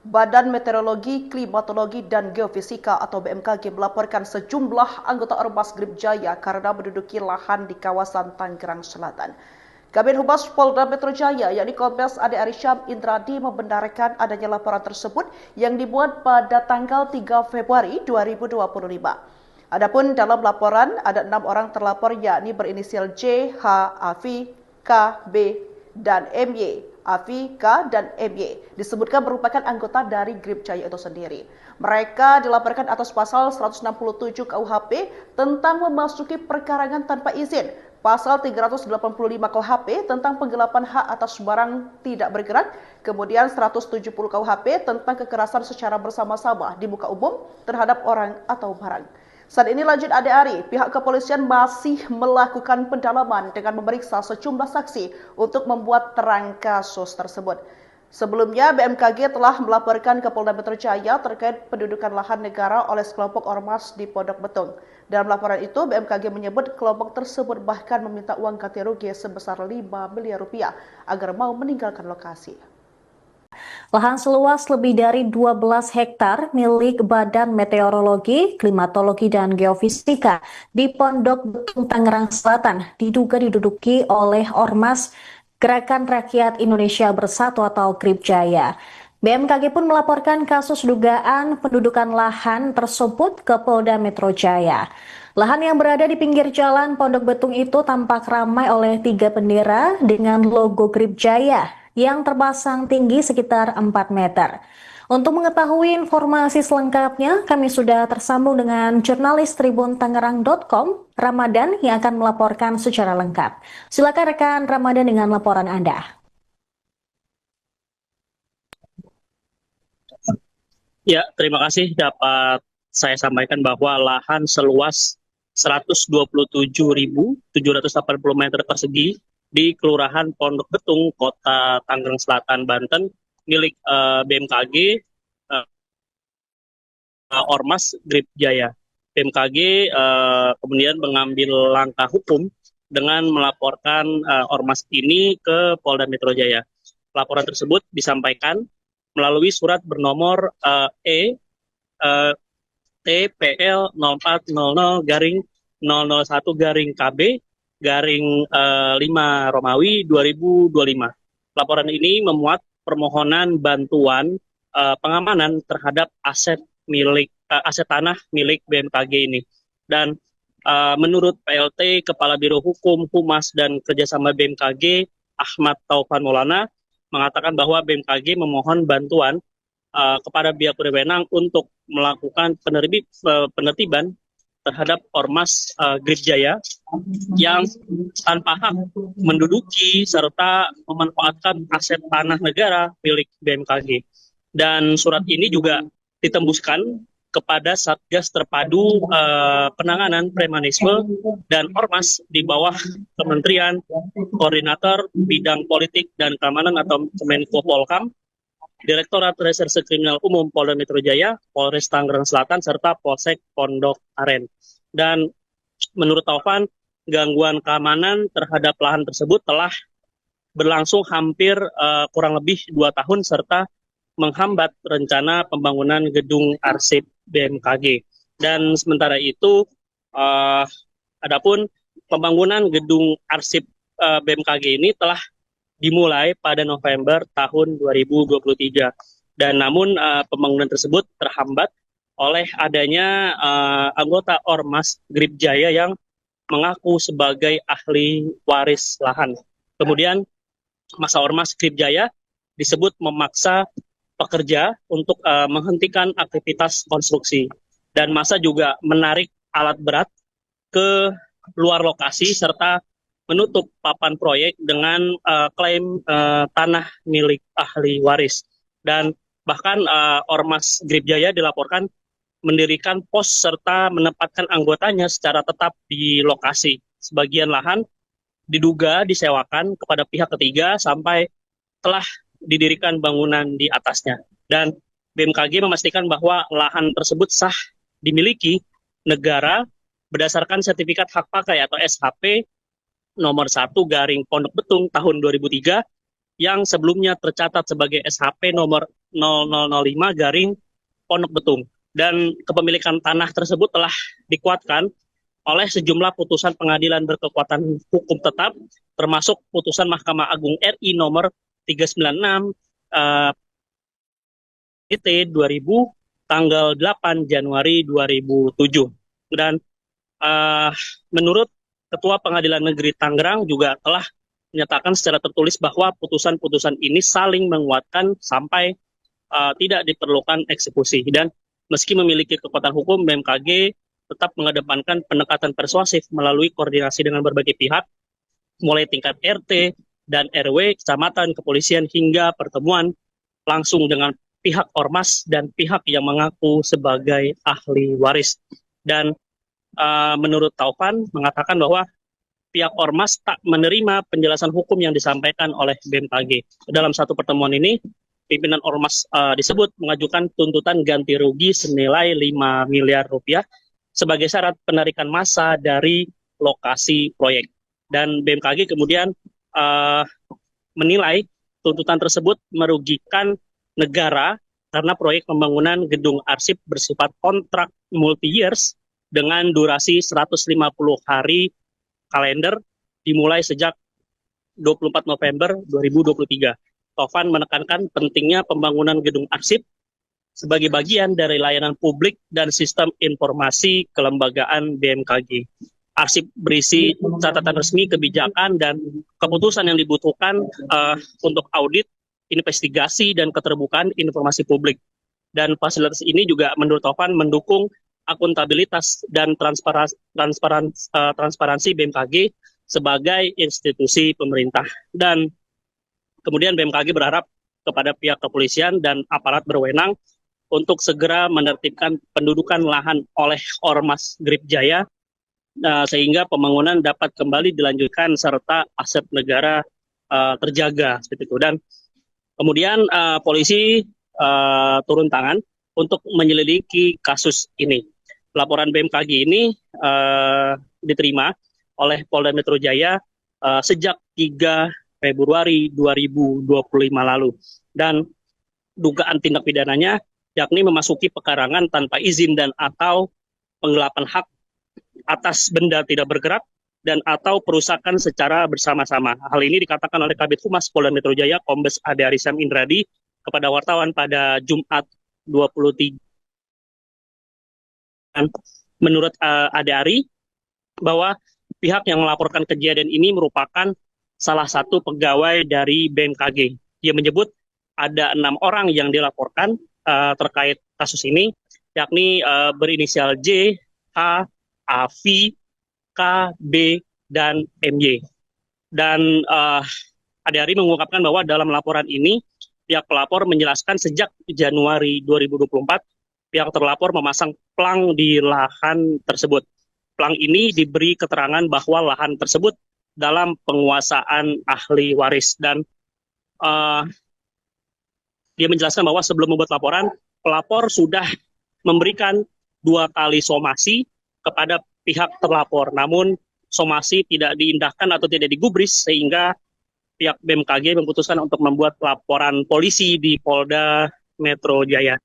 Badan Meteorologi, Klimatologi, dan Geofisika atau BMKG melaporkan sejumlah anggota Ormas Grip Jaya karena menduduki lahan di kawasan Tangerang Selatan. Kabid Humas Polda Metro Jaya, yakni Kombes Ade Arisham Indradi, membenarkan adanya laporan tersebut yang dibuat pada tanggal 3 Februari 2025. Adapun dalam laporan ada 6 orang terlapor yakni berinisial J, H, Afi, K, B, dan MY. Afi, K, dan MY disebutkan merupakan anggota dari Grip Jaya itu sendiri. Mereka dilaporkan atas pasal 167 KUHP tentang memasuki perkarangan tanpa izin, pasal 385 KUHP tentang penggelapan hak atas barang tidak bergerak, kemudian 170 KUHP tentang kekerasan secara bersama-sama di muka umum terhadap orang atau barang. Saat ini lanjut Ade Ari, pihak kepolisian masih melakukan pendalaman dengan memeriksa sejumlah saksi untuk membuat terang kasus tersebut. Sebelumnya, BMKG telah melaporkan ke Polda Metro Jaya terkait pendudukan lahan negara oleh sekelompok ormas di Pondok Betung. Dalam laporan itu, BMKG menyebut kelompok tersebut bahkan meminta uang ganti rugi sebesar 5 miliar rupiah agar mau meninggalkan lokasi. Lahan seluas lebih dari 12 hektar milik Badan Meteorologi, Klimatologi, dan Geofisika di Pondok Betung, Tangerang Selatan diduga diduduki oleh Ormas Gerakan Rakyat Indonesia Bersatu atau GRIP Jaya. BMKG pun melaporkan kasus dugaan pendudukan lahan tersebut ke Polda Metro Jaya. Lahan yang berada di pinggir jalan Pondok Betung itu tampak ramai oleh 3 bendera dengan logo GRIP Jaya yang terpasang tinggi sekitar 4 meter. Untuk mengetahui informasi selengkapnya, kami sudah tersambung dengan jurnalis Tribun Tangerang.com, Ramadan, yang akan melaporkan secara lengkap. Silakan rekan Ramadan dengan laporan Anda. Ya, terima kasih dapat saya sampaikan bahwa lahan seluas 127.780 meter persegi di Kelurahan Pondok Betung, Kota Tangerang Selatan, Banten, milik BMKG Ormas Grip Jaya. BMKG kemudian mengambil langkah hukum dengan melaporkan Ormas ini ke Polda Metro Jaya. Laporan tersebut disampaikan melalui surat bernomor TPL 0400-001-KB 5 Romawi 2025. Laporan ini memuat permohonan bantuan pengamanan terhadap aset tanah milik BMKG ini. Dan menurut PLT Kepala Biro Hukum, Humas, dan Kerjasama BMKG Ahmad Taufan Maulana mengatakan bahwa BMKG memohon bantuan kepada pihak berwenang untuk melakukan penertiban terhadap Ormas Grip Jaya yang tanpa hak menduduki serta memanfaatkan aset tanah negara milik BMKG. Dan surat ini juga ditembuskan kepada Satgas Terpadu Penanganan Premanisme dan Ormas di bawah Kementerian Koordinator Bidang Politik dan Keamanan atau Kemenko Polkam, Direktorat Reserse Kriminal Umum Polda Metro Jaya, Polres Tangerang Selatan, serta Polsek Pondok Aren. Dan menurut Taufan, gangguan keamanan terhadap lahan tersebut telah berlangsung hampir kurang lebih 2 tahun serta menghambat rencana pembangunan gedung arsip BMKG. Dan sementara itu, adapun pembangunan gedung arsip BMKG ini telah dimulai pada November tahun 2023. Dan namun pembangunan tersebut terhambat oleh adanya anggota Ormas Grip Jaya yang mengaku sebagai ahli waris lahan. Kemudian masa Ormas Grip Jaya disebut memaksa pekerja untuk menghentikan aktivitas konstruksi. Dan masa juga menarik alat berat ke luar lokasi serta menutup papan proyek dengan klaim tanah milik ahli waris. Dan bahkan Ormas Grip Jaya dilaporkan mendirikan pos serta menempatkan anggotanya secara tetap di lokasi. Sebagian lahan diduga disewakan kepada pihak ketiga sampai telah didirikan bangunan di atasnya. Dan BMKG memastikan bahwa lahan tersebut sah dimiliki negara berdasarkan sertifikat hak pakai atau SHP nomor 1 Pondok Betung tahun 2003 yang sebelumnya tercatat sebagai SHP nomor 0005 garing Pondok Betung. Dan kepemilikan tanah tersebut telah dikuatkan oleh sejumlah putusan pengadilan berkekuatan hukum tetap, termasuk putusan Mahkamah Agung RI nomor 396 IT 2000 tanggal 8 Januari 2007. Dan menurut Ketua Pengadilan Negeri Tangerang juga telah menyatakan secara tertulis bahwa putusan-putusan ini saling menguatkan sampai tidak diperlukan eksekusi. Dan meski memiliki kekuatan hukum, BMKG tetap mengedepankan pendekatan persuasif melalui koordinasi dengan berbagai pihak, mulai tingkat RT dan RW, kecamatan, kepolisian, hingga pertemuan langsung dengan pihak ormas dan pihak yang mengaku sebagai ahli waris. Dan menurut Taufan mengatakan bahwa pihak ormas tak menerima penjelasan hukum yang disampaikan oleh BMKG. Dalam satu pertemuan ini, pimpinan ormas disebut mengajukan tuntutan ganti rugi senilai 5 miliar rupiah sebagai syarat penarikan massa dari lokasi proyek. Dan BMKG kemudian menilai tuntutan tersebut merugikan negara karena proyek pembangunan gedung arsip bersifat kontrak multi-years dengan durasi 150 hari kalender dimulai sejak 24 November 2023. Taufan menekankan pentingnya pembangunan gedung arsip sebagai bagian dari layanan publik dan sistem informasi kelembagaan BMKG. Arsip berisi catatan resmi, kebijakan, dan keputusan yang dibutuhkan untuk audit, investigasi, dan keterbukaan informasi publik. Dan fasilitas ini juga menurut Taufan mendukung akuntabilitas dan transparansi BMKG sebagai institusi pemerintah. Dan kemudian BMKG berharap kepada pihak kepolisian dan aparat berwenang untuk segera menertibkan pendudukan lahan oleh Ormas Grip Jaya sehingga pembangunan dapat kembali dilanjutkan serta aset negara terjaga seperti itu. Dan kemudian polisi turun tangan untuk menyelidiki kasus ini. Laporan BMKG ini diterima oleh Polda Metro Jaya sejak 3 Februari 2025 lalu. Dan dugaan tindak pidananya yakni memasuki pekarangan tanpa izin dan atau penggelapan hak atas benda tidak bergerak dan atau perusakan secara bersama-sama. Hal ini dikatakan oleh Kabid Humas Polda Metro Jaya Kombes Ade Arisam Indradi kepada wartawan pada Jumat 23. Menurut Ade Ari, bahwa pihak yang melaporkan kejadian ini merupakan salah satu pegawai dari BMKG. Dia menyebut ada 6 orang yang dilaporkan terkait kasus ini, yakni berinisial J, H, A, V, K, B, dan MY. Dan Ade Ari mengungkapkan bahwa dalam laporan ini, pihak pelapor menjelaskan sejak Januari 2024, pihak terlapor memasang plang di lahan tersebut. Plang ini diberi keterangan bahwa lahan tersebut dalam penguasaan ahli waris. Dan dia menjelaskan bahwa sebelum membuat laporan, pelapor sudah memberikan 2 kali somasi kepada pihak terlapor. Namun somasi tidak diindahkan atau tidak digubris sehingga pihak BMKG memutuskan untuk membuat laporan polisi di Polda Metro Jaya.